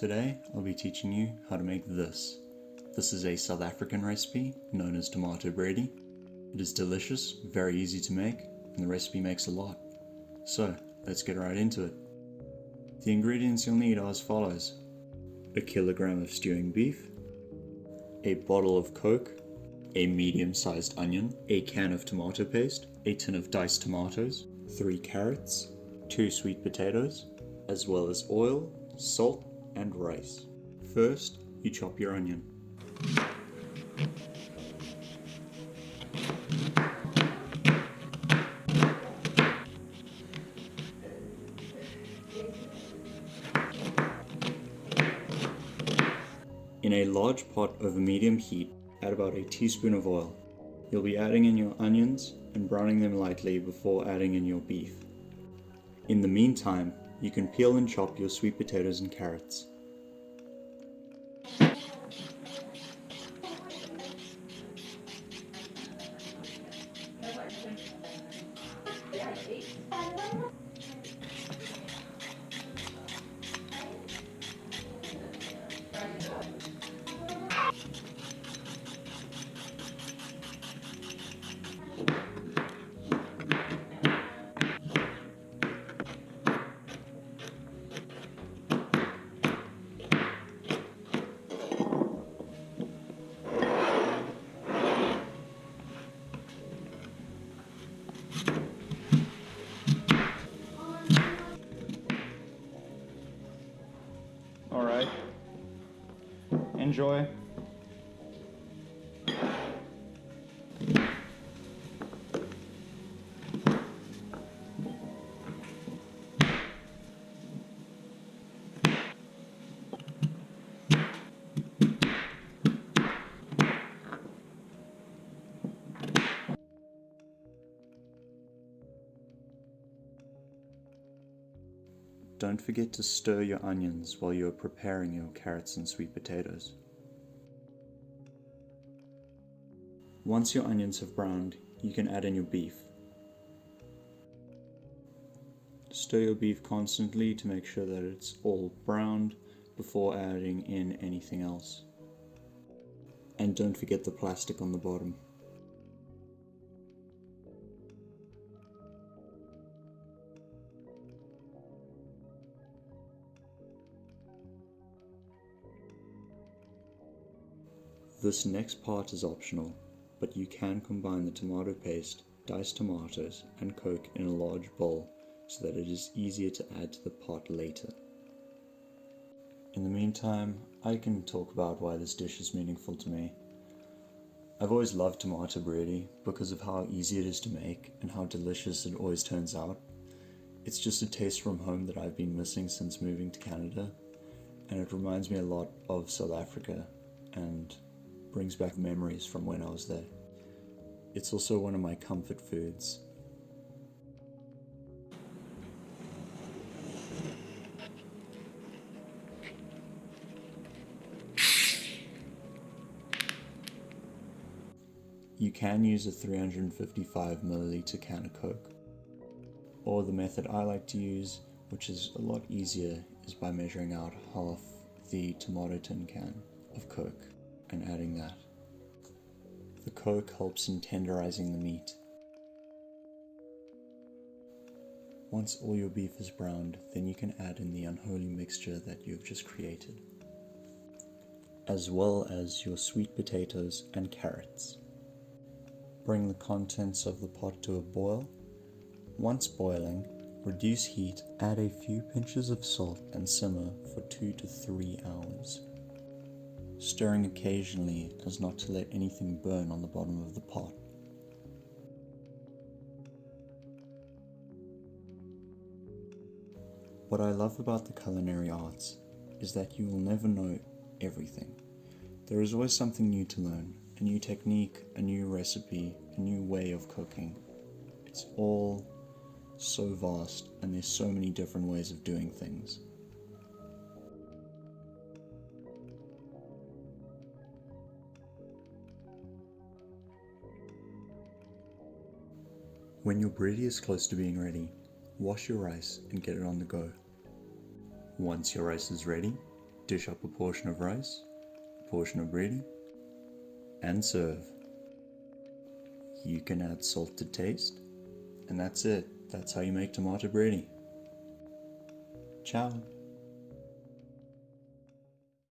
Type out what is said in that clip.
Today I'll be teaching you how to make this. This is a South African recipe known as tomato Bredie. It is delicious, very easy to make, and the recipe makes a lot. So let's get right into it. The ingredients you'll need are as follows: a kilogram of stewing beef, a bottle of Coke, a medium-sized onion, a can of tomato paste, a tin of diced tomatoes, 3 carrots, 2 sweet potatoes, as well as oil, salt, and rice. First, you chop your onion. In a large pot over medium heat, add about a teaspoon of oil. You'll be adding in your onions and browning them lightly before adding in your beef. In the meantime, you can peel and chop your sweet potatoes and carrots. Alright, enjoy. Don't forget to stir your onions while you are preparing your carrots and sweet potatoes. Once your onions have browned, you can add in your beef. Stir your beef constantly to make sure that it's all browned before adding in anything else. And don't forget the plastic on the bottom. This next part is optional, but you can combine the tomato paste, diced tomatoes, and Coke in a large bowl so that it is easier to add to the pot later. In the meantime, I can talk about why this dish is meaningful to me. I've always loved tomato Bredie because of how easy it is to make and how delicious it always turns out. It's just a taste from home that I've been missing since moving to Canada, and it reminds me a lot of South Africa and brings back memories from when I was there. It's also one of my comfort foods. You can use a 355 milliliter can of Coke, or the method I like to use, which is a lot easier, is by measuring out half the tomato tin can of Coke and adding that. The Coke helps in tenderizing the meat. Once all your beef is browned, then you can add in the unholy mixture that you've just created, as well as your sweet potatoes and carrots. Bring the contents of the pot to a boil. Once boiling, reduce heat, add a few pinches of salt and simmer for 2 to 3 hours. Stirring occasionally as not to let anything burn on the bottom of the pot. What I love about the culinary arts is that you will never know everything. There is always something new to learn, a new technique, a new recipe, a new way of cooking. It's all so vast and there's so many different ways of doing things. When your Bredie is close to being ready, wash your rice and get it on the go. Once your rice is ready, dish up a portion of rice, a portion of Bredie, and serve. You can add salt to taste, and that's it. That's how you make tomato Bredie. Ciao!